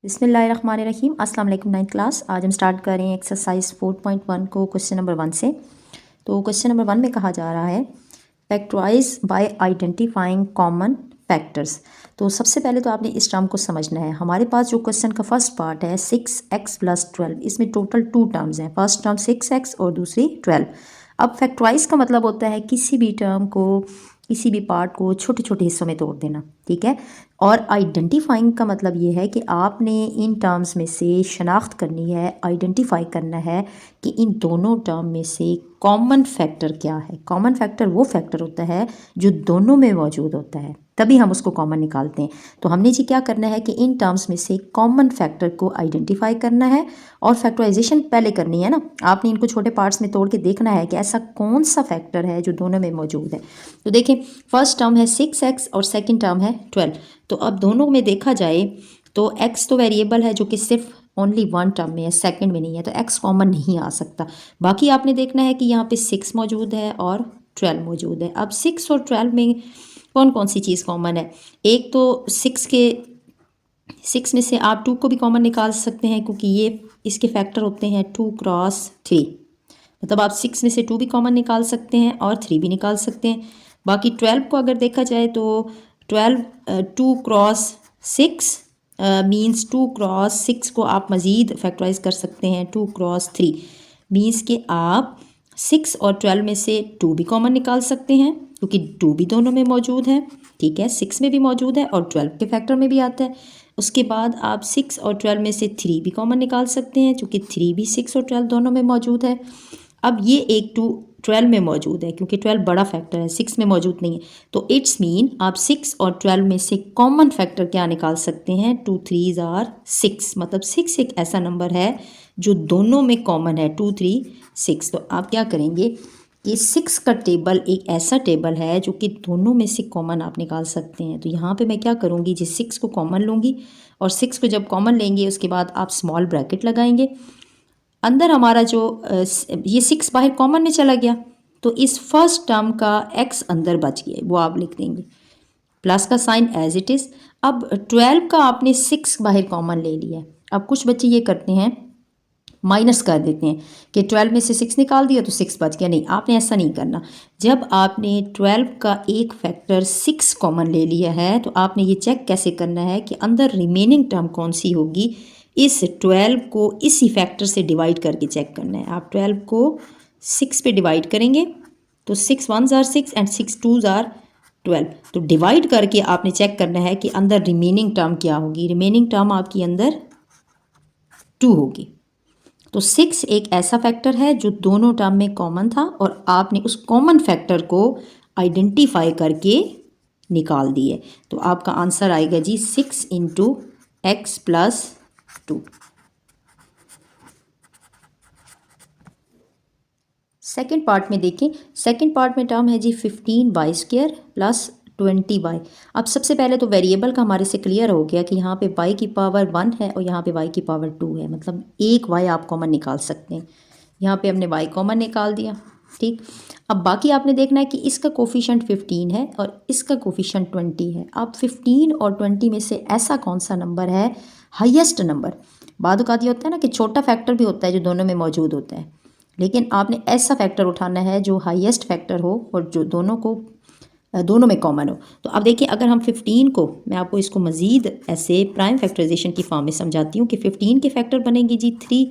बिस्मिल्लाहिर्रहमानिर्रहीम। अस्सलाम वालेकुम। 9th class. आज हम स्टार्ट कर रहे हैं एक्सरसाइज 4.1 को क्वेश्चन नंबर 1 से। तो क्वेश्चन नंबर 1 में कहा जा रहा है factorize by identifying common factors. तो सबसे पहले तो आपने इस टर्म को समझना है। हमारे पास जो क्वेश्चन का फर्स्ट पार्ट है 6x + 12, इसमें टोटल 2 टर्म्स हैं। फर्स्ट टर्म 6x और दूसरी 12। अब फैक्टराइज का मतलब होता है किसी भी टर्म को, किसी भी पार्ट को छोटे छोटे हिस्सों में तोड़ देना, ठीक है। और आइडेंटिफाइंग का मतलब ये है कि आपने इन टर्म्स में से शनाख्त करनी है, आइडेंटिफाई करना है कि इन दोनों टर्म में से कॉमन फैक्टर क्या है। कॉमन फैक्टर वो फैक्टर होता है जो दोनों में मौजूद होता है, तभी हम उसको कॉमन निकालते हैं। तो हमने जी क्या करना है कि इन टर्म्स में से कॉमन फैक्टर को आइडेंटिफाई करना है और फैक्टराइजेशन पहले करनी है ना। आपने इनको छोटे पार्ट्स में तोड़ के देखना है कि ऐसा कौन सा फैक्टर है जो दोनों में मौजूद है। तो देखें, फर्स्ट टर्म है 6x और सेकेंड टर्म है 12। तो अब दोनों में देखा जाए तो x तो वेरिएबल है जो कि सिर्फ ओनली वन टर्म में है, सेकंड में नहीं है, तो x कॉमन नहीं आ सकता। बाकी आपने देखना है कि यहाँ पे 6 मौजूद है और 12 मौजूद है। अब 6 और 12 में कौन कौन सी चीज़ कॉमन है। एक तो 6 में से आप 2 को भी कॉमन निकाल सकते हैं क्योंकि ये इसके फैक्टर होते हैं 2 × 3। मतलब आप 6 में से 2 भी कॉमन निकाल सकते हैं और 3 भी निकाल सकते हैं। बाकी 12 को अगर देखा जाए तो 12 2 × 6 मीन्स 2 × 6 को आप मज़ीद फैक्टराइज कर सकते हैं 2 × 3 मीन्स कि आप 6 और 12 में से 2 भी कॉमन निकाल सकते हैं क्योंकि 2 भी दोनों में मौजूद है, ठीक है। 6 में भी मौजूद है और 12 के फैक्टर में भी आता है। उसके बाद आप 6 और 12 में से 3 भी कॉमन निकाल सकते हैं क्योंकि 3 भी 6 और 12 दोनों में मौजूद है। अब ये एक 2 12 में मौजूद है क्योंकि 12 बड़ा फैक्टर है, 6 में मौजूद नहीं है। तो इट्स मीन आप 6 और 12 में से कॉमन फैक्टर क्या निकाल सकते हैं, 2 3s are 6। मतलब 6 एक ऐसा नंबर है जो दोनों में कॉमन है, 2 3 6। तो आप क्या करेंगे कि 6 का टेबल एक ऐसा टेबल है जो कि दोनों में से कॉमन आप निकाल सकते हैं। तो यहाँ पे मैं क्या करूँगी जी, 6 को कॉमन लूँगी और 6 को जब कॉमन लेंगे उसके बाद आप स्मॉल ब्रैकेट लगाएंगे। अंदर हमारा जो ये 6 बाहर कॉमन में चला गया तो इस फर्स्ट टर्म का x अंदर बच गया, वो आप लिख देंगे, प्लस का साइन एज इट इज़। अब 12 का आपने 6 बाहर कॉमन ले लिया है। अब कुछ बच्चे ये करते हैं, माइनस कर देते हैं कि 12 में से 6 निकाल दिया तो 6 बच गया। नहीं, आपने ऐसा नहीं करना। जब आपने 12 का एक फैक्टर 6 कॉमन ले लिया है तो आपने ये चेक कैसे करना है कि अंदर रिमेनिंग टर्म कौन सी होगी। इस 12 को इसी फैक्टर से डिवाइड करके चेक करना है। आप 12 को 6 पे डिवाइड करेंगे तो 6 1s are 6 and 6 2s are 12। तो डिवाइड करके आपने चेक करना है कि अंदर रिमेनिंग टर्म क्या होगी। रिमेनिंग टर्म आपकी अंदर 2 होगी। तो 6 एक ऐसा फैक्टर है जो दोनों टर्म में कॉमन था और आपने उस कॉमन फैक्टर को आइडेंटिफाई करके निकाल दिए। तो आपका आंसर आएगा जी 6 × x + 2। सेकेंड पार्ट में देखें, सेकेंड पार्ट में टर्म है जी 15y² + 20y। अब सबसे पहले तो वेरिएबल का हमारे से क्लियर हो गया कि यहाँ पे y की पावर 1 है और यहाँ पे y की पावर 2 है, मतलब एक y आप कॉमन निकाल सकते हैं। यहाँ पे हमने y कॉमन निकाल दिया, ठीक। अब बाकी आपने देखना है कि इसका कोफिशिएंट 15 है और इसका कोफिशिएंट 20 है। अब 15 और 20 में से ऐसा कौन सा नंबर है हाईएस्ट नंबर। बाद औक़ात ये होता है ना कि छोटा फैक्टर भी होता है जो दोनों में मौजूद होता है, लेकिन आपने ऐसा फैक्टर उठाना है जो हाईएस्ट फैक्टर हो और जो दोनों में कॉमन हो। तो अब देखिए, अगर हम 15 को, मैं आपको इसको मज़ीद ऐसे प्राइम फैक्टराइजेशन की फॉर्म में समझाती हूँ कि 15 के फैक्टर बनेंगे जी 3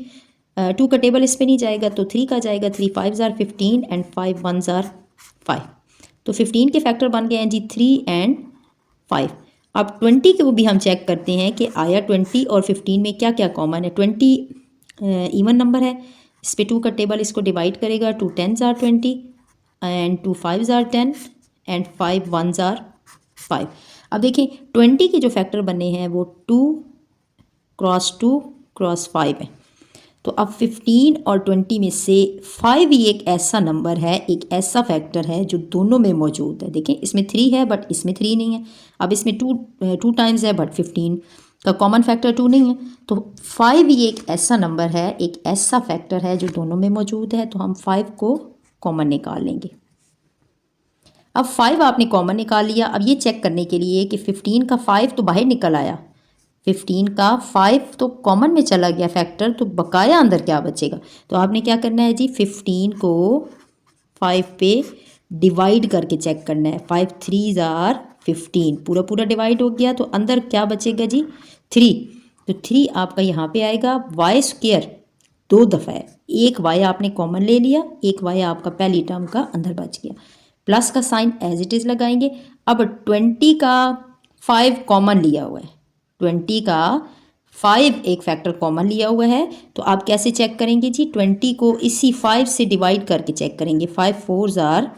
2 का टेबल इस पे नहीं जाएगा तो 3 का जाएगा, 3 5s are 15 and 5 1s are 5। तो 15 के फैक्टर बन गए हैं जी 3 एंड 5। अब 20 को भी हम चेक करते हैं कि आया 20 और 15 में क्या क्या कॉमन है। 20 इवन नंबर है, इस पे 2 का टेबल इसको डिवाइड करेगा, 2 10s are 20 and 2 5s are 10 and 5 1s are 5। अब देखें 20 के जो फैक्टर बने हैं वो 2 × 2 × 5 है। तो अब 15 और 20 में से 5 ही एक ऐसा नंबर है, एक ऐसा फैक्टर है जो दोनों में मौजूद है। देखें, इसमें 3 है बट इसमें 3 नहीं है। अब इसमें 2 टाइम्स है बट 15 का कॉमन फैक्टर 2 नहीं है। तो 5 ही एक ऐसा नंबर है, एक ऐसा फैक्टर है जो दोनों में मौजूद है। तो हम 5 को कॉमन निकाल लेंगे। अब 5 आपने कॉमन निकाल लिया। अब ये चेक करने के लिए कि 15 का 5 तो बाहर निकल आया 15 का 5 तो कॉमन में चला गया फैक्टर, तो बकाया अंदर क्या बचेगा। तो आपने क्या करना है जी, 15 को 5 पे डिवाइड करके चेक करना है। 5 3 ज़ार 15, पूरा पूरा डिवाइड हो गया, तो अंदर क्या बचेगा जी 3। तो 3 आपका यहाँ पे आएगा। वाई स्क्वेयर 2 दफ़ा है, एक वाई आपने कॉमन ले लिया, एक वाई आपका पहली टर्म का अंदर बच गया। प्लस का साइन एज इट इज़ लगाएंगे। अब 20 का 5 कॉमन लिया हुआ है, 20 का 5 एक फैक्टर कॉमन लिया हुआ है, तो आप कैसे चेक करेंगे जी, 20 को इसी 5 से डिवाइड करके चेक करेंगे। 5 4 ज़ार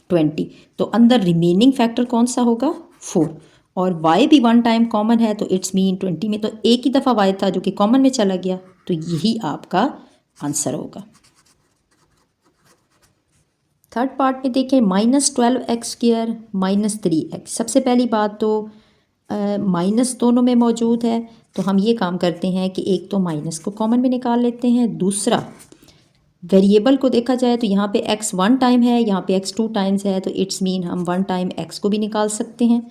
20, तो अंदर रिमेनिंग फैक्टर कौन सा होगा 4, और y भी 1 टाइम कॉमन है, तो इट्स मीन 20 में तो एक ही दफ़ा y था जो कि कॉमन में चला गया, तो यही आपका आंसर होगा। थर्ड पार्ट में देखें, -12x² -3x। सबसे पहली बात तो माइनस दोनों में मौजूद है, तो हम ये काम करते हैं कि एक तो माइनस को कॉमन में निकाल लेते हैं। दूसरा, वेरिएबल को देखा जाए तो यहाँ पे x 1 टाइम है, यहाँ पे x 2 टाइम्स है, तो इट्स मीन हम 1 टाइम x को भी निकाल सकते हैं।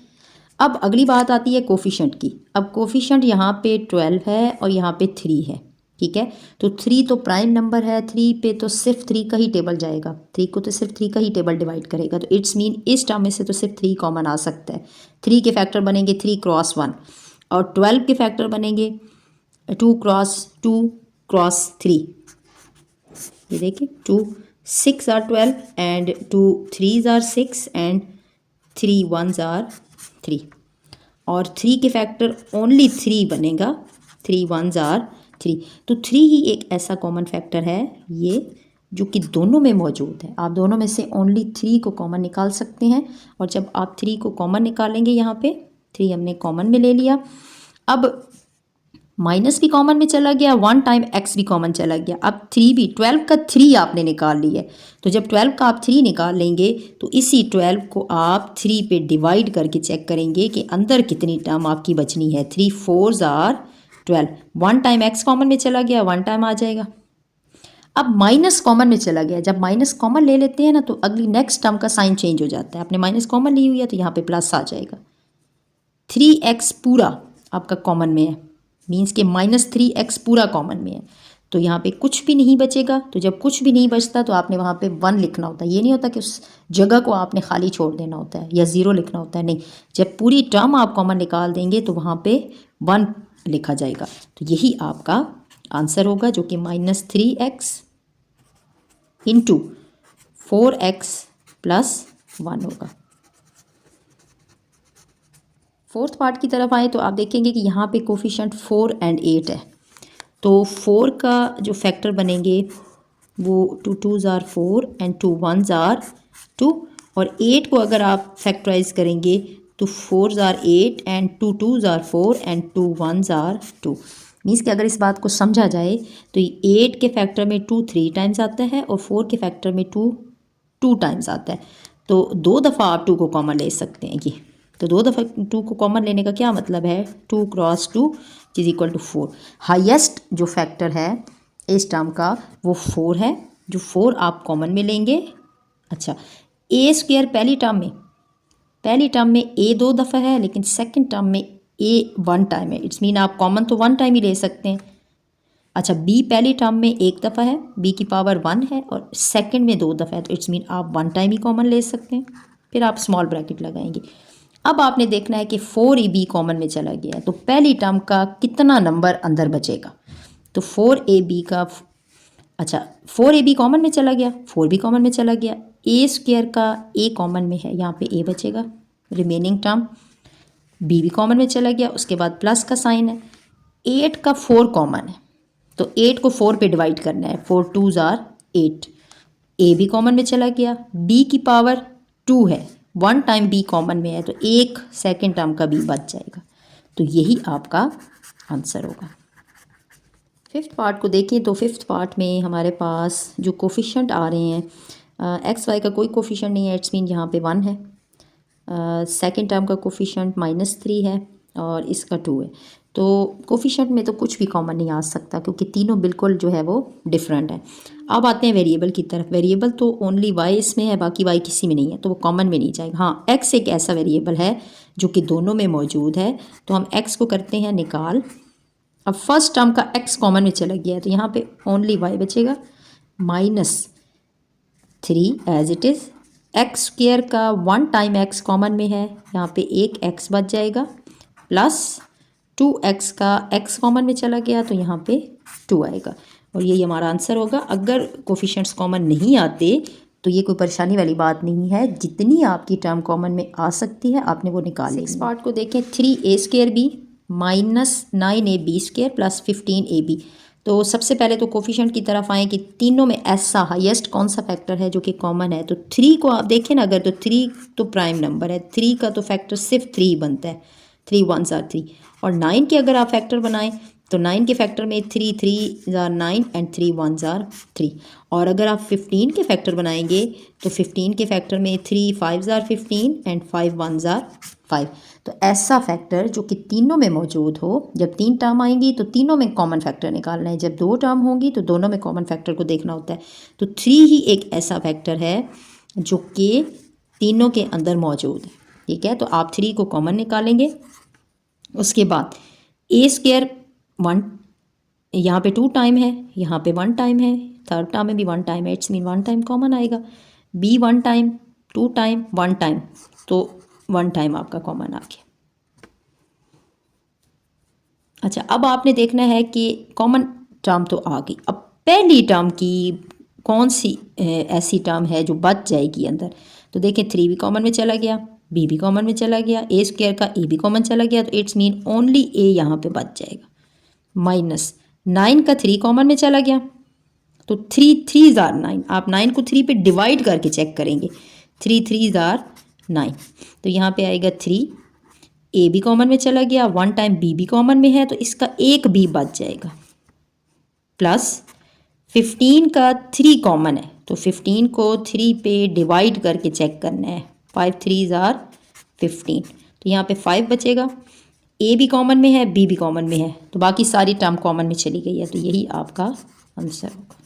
अब अगली बात आती है कोफिशेंट की। अब कोफिशेंट यहाँ पे 12 है और यहाँ पे 3 है, ठीक है। तो 3 तो प्राइम नंबर है, 3 पे तो सिर्फ 3 का ही टेबल जाएगा, 3 को तो सिर्फ 3 का ही टेबल डिवाइड करेगा, तो इट्स मीन इस टर्म में से तो सिर्फ 3 कॉमन आ सकता है। 3 के फैक्टर बनेंगे 3 क्रॉस 1, और 12 के फैक्टर बनेंगे 2 क्रॉस 2 क्रॉस 3। ये देखिए 2 6 are 12 and 2 3 are 6 and 3 1 are 3, और 3 के फैक्टर ओनली 3 बनेगा, 3 1 आर 3। तो 3 ही एक ऐसा कॉमन फैक्टर है ये जो कि दोनों में मौजूद है। आप दोनों में से ओनली 3 को कॉमन निकाल सकते हैं, और जब आप 3 को कॉमन निकालेंगे, यहाँ पे 3 हमने कॉमन में ले लिया। अब माइनस भी कॉमन में चला गया, 1 टाइम x भी कॉमन चला गया। अब 3 भी, 12 का 3 आपने निकाल लिया है, तो जब 12 का आप 3 निकाल लेंगे तो इसी 12 को आप 3 पे डिवाइड करके चेक करेंगे कि अंदर कितनी टर्म आपकी बचनी है। 3 4 ज़ार 12, 1 टाइम x कॉमन में चला गया, 1 टाइम आ जाएगा। अब माइनस कॉमन में चला गया, जब माइनस कॉमन ले लेते हैं ना, तो अगली नेक्स्ट टर्म का साइन चेंज हो जाता है। आपने माइनस कॉमन ली हुई है, तो यहाँ पे प्लस आ जाएगा। 3x पूरा आपका कॉमन में है, मीन्स के -3x पूरा कॉमन में है, तो यहाँ पे कुछ भी नहीं बचेगा। तो जब कुछ भी नहीं बचता तो आपने वहाँ पे 1 लिखना होता है। ये नहीं होता कि उस जगह को आपने खाली छोड़ देना होता है या 0 लिखना होता है, नहीं, जब पूरी टर्म आप कॉमन निकाल देंगे तो वहाँ पे 1 लिखा जाएगा। तो यही आपका आंसर होगा, जो कि -3x इंटू 4x प्लस 1 होगा। फोर्थ पार्ट की तरफ आए तो आप देखेंगे कि यहाँ पे कोफिशिएंट 4 एंड 8 है, तो 4 का जो फैक्टर बनेंगे वो 2 2 आर 4 एंड 2 1 आर 2, और 8 को अगर आप फैक्टराइज करेंगे तो 4 are 8 and 2 2 are 4 and 2 1 are 2। Means कि अगर इस बात को समझा जाए तो 8 के फैक्टर में 2 3 टाइम्स आता है और 4 के फैक्टर में 2 2 टाइम्स आता है, तो 2 दफ़ा आप 2 को कॉमन ले सकते हैं। ये तो 2 दफ़ा 2 को कॉमन लेने का क्या मतलब है, 2 cross 2 is equal to 4। Highest जो फैक्टर है इस टर्म का वो 4 है, जो 4 आप कॉमन में लेंगे। अच्छा, ए स्क्वायर पहली टर्म में ए 2 दफ़ा है, लेकिन सेकंड टर्म में ए 1 टाइम है, इट्स मीन आप कॉमन तो 1 टाइम ही ले सकते हैं। अच्छा, बी पहली टर्म में 1 दफ़ा है, बी की पावर 1 है, और सेकंड में 2 दफ़ा है, तो इट्स मीन आप 1 टाइम ही कॉमन ले सकते हैं। फिर आप स्मॉल ब्रैकेट लगाएंगे। अब आपने देखना है कि 4ab कॉमन में चला गया है, तो पहली टर्म का कितना नंबर अंदर बचेगा। तो 4ab का, अच्छा 4ab कॉमन में चला गया, 4 भी कॉमन में चला गया, ए स्क्वायर का a कॉमन में है, यहाँ पे a बचेगा रिमेनिंग टर्म, b भी कॉमन में चला गया, उसके बाद प्लस का साइन है। 8 का 4 कॉमन है, तो 8 को 4 पे डिवाइड करना है, 4 2 आर 8, a भी कॉमन में चला गया, b की पावर 2 है, 1 टाइम b कॉमन में है, तो एक सेकेंड टर्म का b बच जाएगा। तो यही आपका आंसर होगा। फिफ्थ पार्ट को देखें तो फिफ्थ पार्ट में हमारे पास जो कोफिशिएंट आ रहे हैं, एक्स वाई का कोई कोफिशिएंट नहीं है, इट्स मीन यहाँ पे 1 है। सेकेंड टर्म का कोफिशिएंट -3 है, और इसका 2 है। तो कोफिशिएंट में तो कुछ भी कॉमन नहीं आ सकता क्योंकि तीनों बिल्कुल जो है वो डिफरेंट है। अब आते हैं वेरिएबल की तरफ। वेरिएबल तो ओनली वाई इसमें है, बाकी वाई किसी में नहीं है, तो वो कॉमन में नहीं जाएगा। हाँ, एक्स एक ऐसा वेरिएबल है जो कि दोनों में मौजूद है, तो हम एक्स को करते हैं निकाल। अब फर्स्ट टर्म का एक्स कॉमन में चला गया है, तो यहाँ पे ओनली वाई बचेगा -3 as it is. X square का 1 टाइम एक्स कॉमन में है, यहाँ पे एक एक्स बच जाएगा, प्लस 2x का x कॉमन में चला गया तो यहाँ पे 2 आएगा, और यही हमारा आंसर होगा। अगर कोफिशिएंट्स कॉमन नहीं आते तो ये कोई परेशानी वाली बात नहीं है, जितनी आपकी टर्म कॉमन में आ सकती है आपने वो निकाल लेनी। 6 पार्ट को देखें, 3a² -9ab² प्लस 15ab। तो सबसे पहले तो कोफिशिएंट की तरफ आएँ कि तीनों में ऐसा हाईएस्ट कौन सा फैक्टर है जो कि कॉमन है। तो 3 को आप देखें ना अगर, तो 3 तो प्राइम नंबर है, 3 का तो फैक्टर सिर्फ 3 बनता है, 3 1s are 3। और 9 के अगर आप फैक्टर बनाएं तो 9 के फैक्टर में 3 3s are 9 and 3 1s are 3। और अगर आप 15 के फैक्टर बनाएंगे तो 15 के फैक्टर में 3 5s are 15 and 5 1s are 5। तो ऐसा फैक्टर जो कि तीनों में मौजूद हो, जब 3 टर्म आएंगी तो तीनों में कॉमन फैक्टर निकालना है, जब 2 टर्म होंगी तो दोनों में कॉमन फैक्टर को देखना होता है। तो 3 ही एक ऐसा फैक्टर है जो कि तीनों के अंदर मौजूद है, ठीक है। तो आप 3 को कॉमन निकालेंगे। उसके बाद a² 1, यहाँ पे 2 टाइम है, यहाँ पे 1 टाइम है, थर्ड टर्म में भी 1 टाइम है, इट्स मीन 1 टाइम कॉमन आएगा। b 1 टाइम, 2 टाइम, 1 टाइम, तो 1 टाइम आपका कॉमन आ गया। अच्छा, अब आपने देखना है कि कॉमन टर्म तो आ गई, अब पहली टर्म की कौन सी ऐसी टर्म है जो बच जाएगी अंदर। तो देखें 3 भी कॉमन में चला गया, b भी कॉमन में चला गया, a² का a भी कॉमन चला गया, तो इट्स मीन ओनली a यहाँ पे बच जाएगा। -9 का 3 कॉमन में चला गया, तो 3 3s are 9। आप 9 को 3 पे डिवाइड करके चेक करेंगे, 3 3s are 9, तो यहाँ पे आएगा 3। a भी कॉमन में चला गया, 1 टाइम b भी कॉमन में है, तो इसका एक b बच जाएगा, प्लस 15 का 3 कॉमन है, तो 15 को 3 पे डिवाइड करके चेक करना है, 5 3s are 15, तो यहाँ पे 5 बचेगा। a भी कॉमन में है, b भी कॉमन में है, तो बाकी सारी टर्म कॉमन में चली गई है, तो यही आपका आंसर होगा।